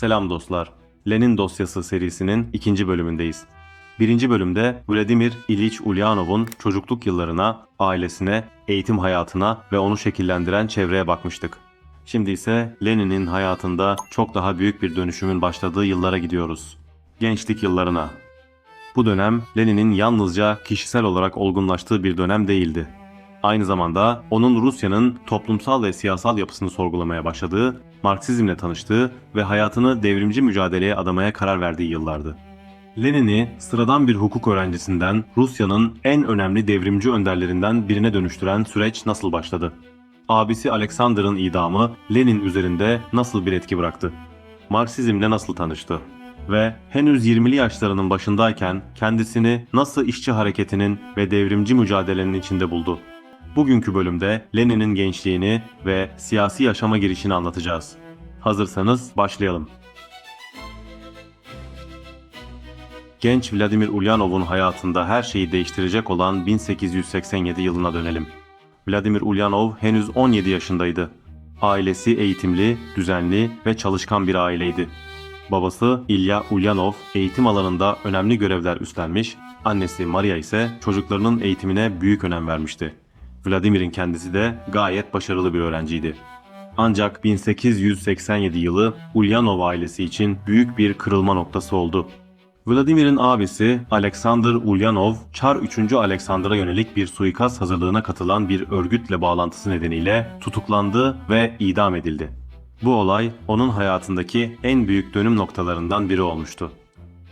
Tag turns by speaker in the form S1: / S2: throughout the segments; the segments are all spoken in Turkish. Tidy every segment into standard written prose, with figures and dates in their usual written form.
S1: Selam dostlar. Lenin Dosyası serisinin ikinci bölümündeyiz. Birinci bölümde Vladimir İliç Ulyanov'un çocukluk yıllarına, ailesine, eğitim hayatına ve onu şekillendiren çevreye bakmıştık. Şimdi ise Lenin'in hayatında çok daha büyük bir dönüşümün başladığı yıllara gidiyoruz. Gençlik yıllarına. Bu dönem Lenin'in yalnızca kişisel olarak olgunlaştığı bir dönem değildi. Aynı zamanda onun Rusya'nın toplumsal ve siyasal yapısını sorgulamaya başladığı, Marksizmle tanıştığı ve hayatını devrimci mücadeleye adamaya karar verdiği yıllardı. Lenin'i sıradan bir hukuk öğrencisinden Rusya'nın en önemli devrimci önderlerinden birine dönüştüren süreç nasıl başladı? Abisi Alexander'ın idamı Lenin üzerinde nasıl bir etki bıraktı? Marksizmle nasıl tanıştı? Ve henüz 20'li yaşlarının başındayken kendisini nasıl işçi hareketinin ve devrimci mücadelenin içinde buldu? Bugünkü bölümde Lenin'in gençliğini ve siyasi yaşama girişini anlatacağız. Hazırsanız başlayalım. Genç Vladimir Ulyanov'un hayatında her şeyi değiştirecek olan 1887 yılına dönelim. Vladimir Ulyanov henüz 17 yaşındaydı. Ailesi eğitimli, düzenli ve çalışkan bir aileydi. Babası İlya Ulyanov eğitim alanında önemli görevler üstlenmiş, annesi Maria ise çocuklarının eğitimine büyük önem vermişti. Vladimir'in kendisi de gayet başarılı bir öğrenciydi. Ancak 1887 yılı Ulyanov ailesi için büyük bir kırılma noktası oldu. Vladimir'in abisi Alexander Ulyanov, Çar 3. Alexander'a yönelik bir suikast hazırlığına katılan bir örgütle bağlantısı nedeniyle tutuklandı ve idam edildi. Bu olay onun hayatındaki en büyük dönüm noktalarından biri olmuştu.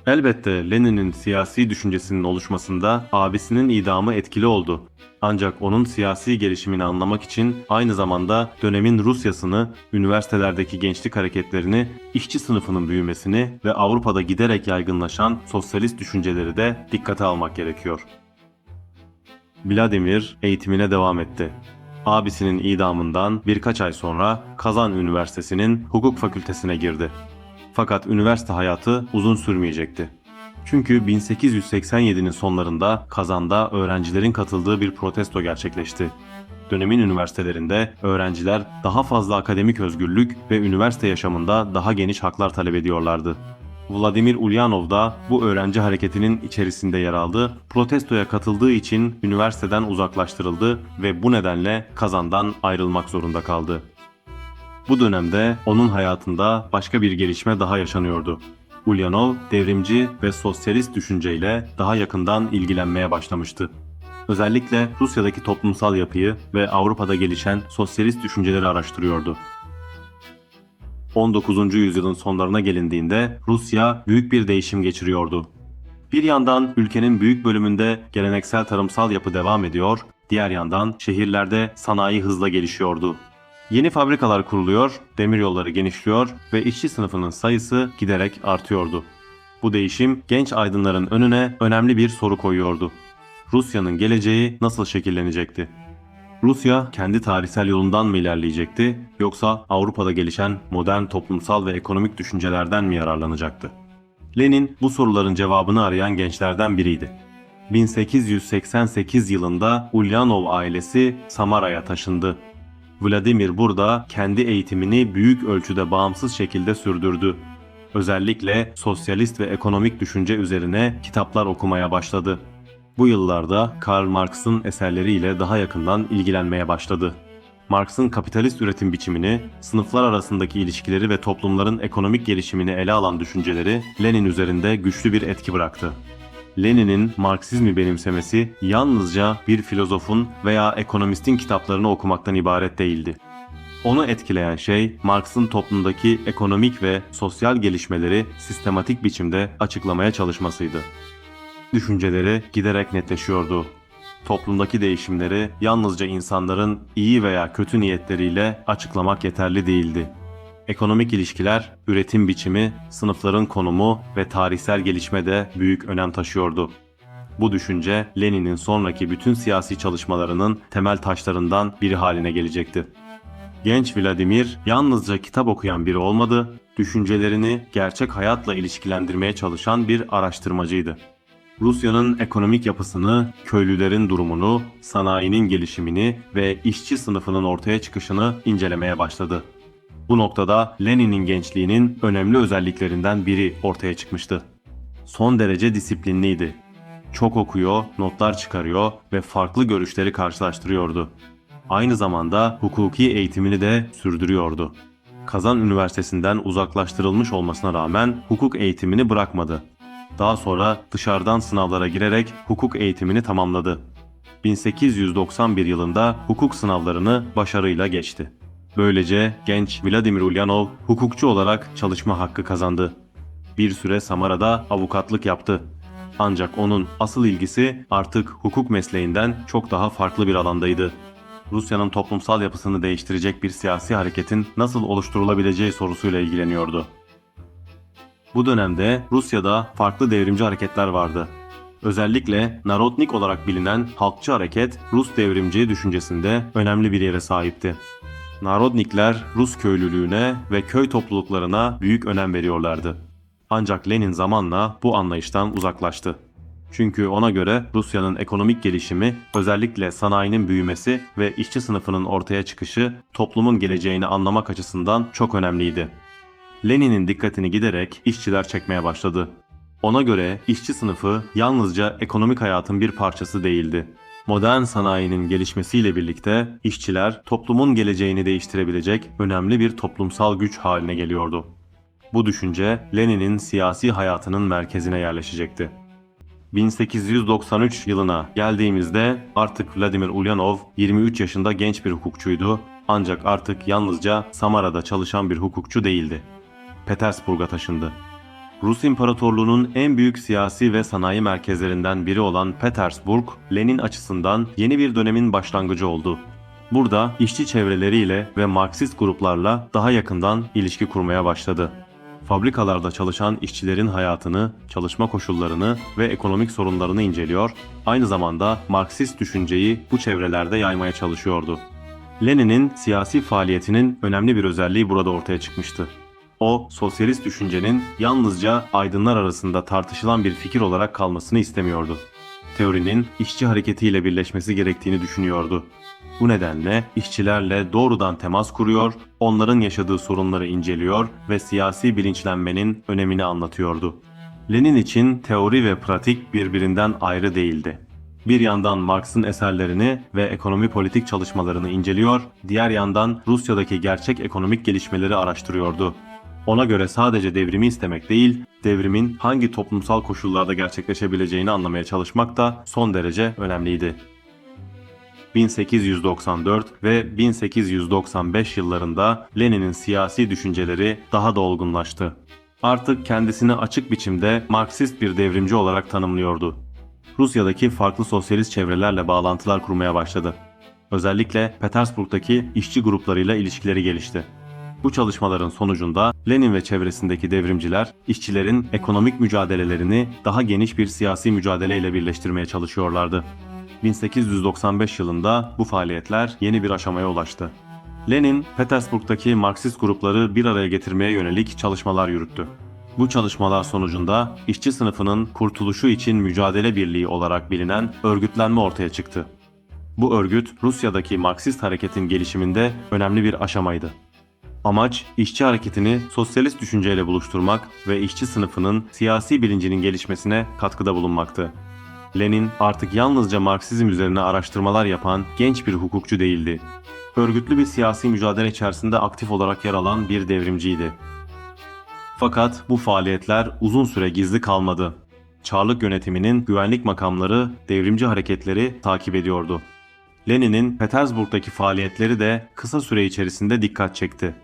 S1: Elbette Lenin'in siyasi düşüncesinin oluşmasında abisinin idamı etkili oldu. Ancak onun siyasi gelişimini anlamak için aynı zamanda dönemin Rusyasını, üniversitelerdeki gençlik hareketlerini, işçi sınıfının büyümesini ve Avrupa'da giderek yaygınlaşan sosyalist düşünceleri de dikkate almak gerekiyor. Vladimir eğitimine devam etti. Abisinin idamından birkaç ay sonra Kazan Üniversitesi'nin hukuk fakültesine girdi. Fakat üniversite hayatı uzun sürmeyecekti. Çünkü 1887'nin sonlarında Kazan'da öğrencilerin katıldığı bir protesto gerçekleşti. Dönemin üniversitelerinde öğrenciler daha fazla akademik özgürlük ve üniversite yaşamında daha geniş haklar talep ediyorlardı. Vladimir Ulyanov da bu öğrenci hareketinin içerisinde yer aldı, protestoya katıldığı için üniversiteden uzaklaştırıldı ve bu nedenle Kazan'dan ayrılmak zorunda kaldı. Bu dönemde onun hayatında başka bir gelişme daha yaşanıyordu. Ulyanov, devrimci ve sosyalist düşünceyle daha yakından ilgilenmeye başlamıştı. Özellikle Rusya'daki toplumsal yapıyı ve Avrupa'da gelişen sosyalist düşünceleri araştırıyordu. 19. yüzyılın sonlarına gelindiğinde Rusya büyük bir değişim geçiriyordu. Bir yandan ülkenin büyük bölümünde geleneksel tarımsal yapı devam ediyor, diğer yandan şehirlerde sanayi hızla gelişiyordu. Yeni fabrikalar kuruluyor, demiryolları genişliyor ve işçi sınıfının sayısı giderek artıyordu. Bu değişim genç aydınların önüne önemli bir soru koyuyordu. Rusya'nın geleceği nasıl şekillenecekti? Rusya kendi tarihsel yolundan mı ilerleyecekti yoksa Avrupa'da gelişen modern toplumsal ve ekonomik düşüncelerden mi yararlanacaktı? Lenin bu soruların cevabını arayan gençlerden biriydi. 1888 yılında Ulyanov ailesi Samara'ya taşındı. Vladimir burada kendi eğitimini büyük ölçüde bağımsız şekilde sürdürdü. Özellikle sosyalist ve ekonomik düşünce üzerine kitaplar okumaya başladı. Bu yıllarda Karl Marx'ın eserleriyle daha yakından ilgilenmeye başladı. Marx'ın kapitalist üretim biçimini, sınıflar arasındaki ilişkileri ve toplumların ekonomik gelişimini ele alan düşünceleri Lenin üzerinde güçlü bir etki bıraktı. Lenin'in Marksizmi benimsemesi yalnızca bir filozofun veya ekonomistin kitaplarını okumaktan ibaret değildi. Onu etkileyen şey Marx'ın toplumdaki ekonomik ve sosyal gelişmeleri sistematik biçimde açıklamaya çalışmasıydı. Düşünceleri giderek netleşiyordu. Toplumdaki değişimleri yalnızca insanların iyi veya kötü niyetleriyle açıklamak yeterli değildi. Ekonomik ilişkiler, üretim biçimi, sınıfların konumu ve tarihsel gelişme de büyük önem taşıyordu. Bu düşünce Lenin'in sonraki bütün siyasi çalışmalarının temel taşlarından biri haline gelecekti. Genç Vladimir yalnızca kitap okuyan biri olmadı, düşüncelerini gerçek hayatla ilişkilendirmeye çalışan bir araştırmacıydı. Rusya'nın ekonomik yapısını, köylülerin durumunu, sanayinin gelişimini ve işçi sınıfının ortaya çıkışını incelemeye başladı. Bu noktada Lenin'in gençliğinin önemli özelliklerinden biri ortaya çıkmıştı. Son derece disiplinliydi. Çok okuyor, notlar çıkarıyor ve farklı görüşleri karşılaştırıyordu. Aynı zamanda hukuki eğitimini de sürdürüyordu. Kazan Üniversitesi'nden uzaklaştırılmış olmasına rağmen hukuk eğitimini bırakmadı. Daha sonra dışarıdan sınavlara girerek hukuk eğitimini tamamladı. 1891 yılında hukuk sınavlarını başarıyla geçti. Böylece genç Vladimir Ulyanov hukukçu olarak çalışma hakkı kazandı. Bir süre Samara'da avukatlık yaptı. Ancak onun asıl ilgisi artık hukuk mesleğinden çok daha farklı bir alandaydı. Rusya'nın toplumsal yapısını değiştirecek bir siyasi hareketin nasıl oluşturulabileceği sorusuyla ilgileniyordu. Bu dönemde Rusya'da farklı devrimci hareketler vardı. Özellikle Narodnik olarak bilinen halkçı hareket Rus devrimci düşüncesinde önemli bir yere sahipti. Narodnikler Rus köylülüğüne ve köy topluluklarına büyük önem veriyorlardı. Ancak Lenin zamanla bu anlayıştan uzaklaştı. Çünkü ona göre Rusya'nın ekonomik gelişimi, özellikle sanayinin büyümesi ve işçi sınıfının ortaya çıkışı toplumun geleceğini anlamak açısından çok önemliydi. Lenin'in dikkatini giderek işçiler çekmeye başladı. Ona göre işçi sınıfı yalnızca ekonomik hayatın bir parçası değildi. Modern sanayinin gelişmesiyle birlikte işçiler toplumun geleceğini değiştirebilecek önemli bir toplumsal güç haline geliyordu. Bu düşünce Lenin'in siyasi hayatının merkezine yerleşecekti. 1893 yılına geldiğimizde artık Vladimir Ulyanov 23 yaşında genç bir hukukçuydu, ancak artık yalnızca Samara'da çalışan bir hukukçu değildi. Petersburg'a taşındı. Rus İmparatorluğu'nun en büyük siyasi ve sanayi merkezlerinden biri olan Petersburg, Lenin açısından yeni bir dönemin başlangıcı oldu. Burada işçi çevreleriyle ve Marksist gruplarla daha yakından ilişki kurmaya başladı. Fabrikalarda çalışan işçilerin hayatını, çalışma koşullarını ve ekonomik sorunlarını inceliyor, aynı zamanda Marksist düşünceyi bu çevrelerde yaymaya çalışıyordu. Lenin'in siyasi faaliyetinin önemli bir özelliği burada ortaya çıkmıştı. O, sosyalist düşüncenin yalnızca aydınlar arasında tartışılan bir fikir olarak kalmasını istemiyordu. Teorinin işçi hareketiyle birleşmesi gerektiğini düşünüyordu. Bu nedenle işçilerle doğrudan temas kuruyor, onların yaşadığı sorunları inceliyor ve siyasi bilinçlenmenin önemini anlatıyordu. Lenin için teori ve pratik birbirinden ayrı değildi. Bir yandan Marx'ın eserlerini ve ekonomi politik çalışmalarını inceliyor, diğer yandan Rusya'daki gerçek ekonomik gelişmeleri araştırıyordu. Ona göre sadece devrimi istemek değil, devrimin hangi toplumsal koşullarda gerçekleşebileceğini anlamaya çalışmak da son derece önemliydi. 1894 ve 1895 yıllarında Lenin'in siyasi düşünceleri daha da olgunlaştı. Artık kendisini açık biçimde Marksist bir devrimci olarak tanımlıyordu. Rusya'daki farklı sosyalist çevrelerle bağlantılar kurmaya başladı. Özellikle Petersburg'daki işçi gruplarıyla ilişkileri gelişti. Bu çalışmaların sonucunda Lenin ve çevresindeki devrimciler, işçilerin ekonomik mücadelelerini daha geniş bir siyasi mücadeleyle birleştirmeye çalışıyorlardı. 1895 yılında bu faaliyetler yeni bir aşamaya ulaştı. Lenin, Petersburg'daki Marksist grupları bir araya getirmeye yönelik çalışmalar yürüttü. Bu çalışmalar sonucunda işçi sınıfının kurtuluşu için mücadele birliği olarak bilinen örgütlenme ortaya çıktı. Bu örgüt, Rusya'daki Marksist hareketin gelişiminde önemli bir aşamaydı. Amaç, işçi hareketini sosyalist düşünceyle buluşturmak ve işçi sınıfının siyasi bilincinin gelişmesine katkıda bulunmaktı. Lenin artık yalnızca Marksizm üzerine araştırmalar yapan genç bir hukukçu değildi. Örgütlü bir siyasi mücadele içerisinde aktif olarak yer alan bir devrimciydi. Fakat bu faaliyetler uzun süre gizli kalmadı. Çarlık yönetiminin güvenlik makamları devrimci hareketleri takip ediyordu. Lenin'in Petersburg'daki faaliyetleri de kısa süre içerisinde dikkat çekti.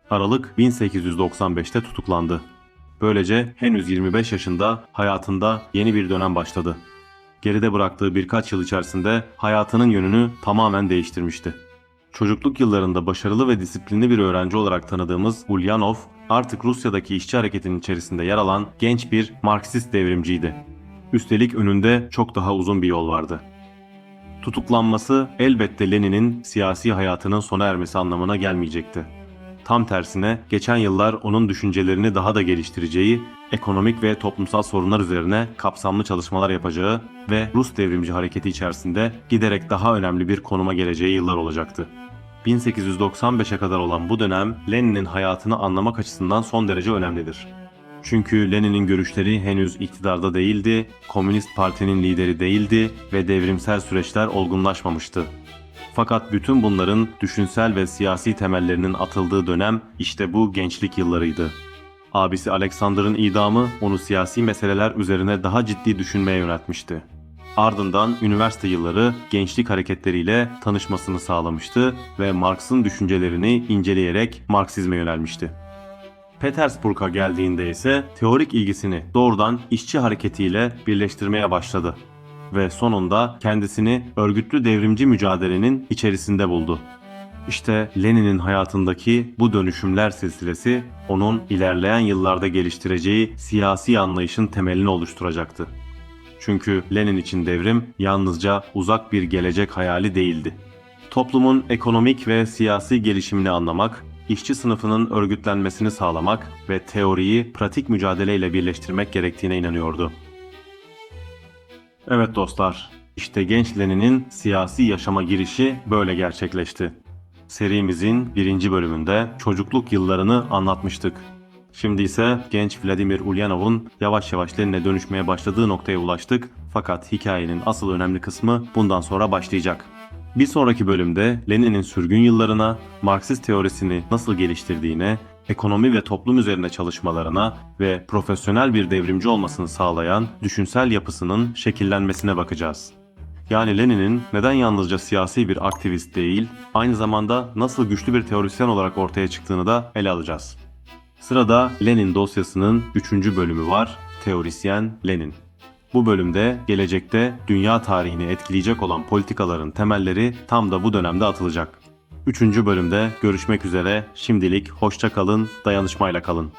S1: Aralık 1895'te tutuklandı. Böylece henüz 25 yaşında hayatında yeni bir dönem başladı. Geride bıraktığı birkaç yıl içerisinde hayatının yönünü tamamen değiştirmişti. Çocukluk yıllarında başarılı ve disiplinli bir öğrenci olarak tanıdığımız Ulyanov, artık Rusya'daki işçi hareketinin içerisinde yer alan genç bir Marksist devrimciydi. Üstelik önünde çok daha uzun bir yol vardı. Tutuklanması elbette Lenin'in siyasi hayatının sona ermesi anlamına gelmeyecekti. Tam tersine geçen yıllar onun düşüncelerini daha da geliştireceği, ekonomik ve toplumsal sorunlar üzerine kapsamlı çalışmalar yapacağı ve Rus devrimci hareketi içerisinde giderek daha önemli bir konuma geleceği yıllar olacaktı. 1895'e kadar olan bu dönem Lenin'in hayatını anlamak açısından son derece önemlidir. Çünkü Lenin'in görüşleri henüz iktidarda değildi, Komünist Parti'nin lideri değildi ve devrimsel süreçler olgunlaşmamıştı. Fakat bütün bunların düşünsel ve siyasi temellerinin atıldığı dönem işte bu gençlik yıllarıydı. Abisi Alexander'ın idamı onu siyasi meseleler üzerine daha ciddi düşünmeye yöneltmişti. Ardından üniversite yılları gençlik hareketleriyle tanışmasını sağlamıştı ve Marx'ın düşüncelerini inceleyerek Marksizme yönelmişti. Petersburg'a geldiğinde ise teorik ilgisini doğrudan işçi hareketiyle birleştirmeye başladı ve sonunda kendisini örgütlü devrimci mücadelenin içerisinde buldu. İşte Lenin'in hayatındaki bu dönüşümler silsilesi onun ilerleyen yıllarda geliştireceği siyasi anlayışın temelini oluşturacaktı. Çünkü Lenin için devrim yalnızca uzak bir gelecek hayali değildi. Toplumun ekonomik ve siyasi gelişimini anlamak, işçi sınıfının örgütlenmesini sağlamak ve teoriyi pratik mücadeleyle birleştirmek gerektiğine inanıyordu. Evet dostlar, işte genç Lenin'in siyasi yaşama girişi böyle gerçekleşti. Serimizin 1. bölümünde çocukluk yıllarını anlatmıştık. Şimdi ise genç Vladimir Ulyanov'un yavaş yavaş Lenin'e dönüşmeye başladığı noktaya ulaştık. Fakat hikayenin asıl önemli kısmı bundan sonra başlayacak. Bir sonraki bölümde Lenin'in sürgün yıllarına, Marksist teorisini nasıl geliştirdiğine, ekonomi ve toplum üzerine çalışmalarına ve profesyonel bir devrimci olmasını sağlayan düşünsel yapısının şekillenmesine bakacağız. Yani Lenin'in neden yalnızca siyasi bir aktivist değil, aynı zamanda nasıl güçlü bir teorisyen olarak ortaya çıktığını da ele alacağız. Sırada Lenin dosyasının 3. bölümü var, Teorisyen Lenin. Bu bölümde gelecekte dünya tarihini etkileyecek olan politikaların temelleri tam da bu dönemde atılacak. 3. bölümde görüşmek üzere, şimdilik hoşça kalın, dayanışmayla kalın.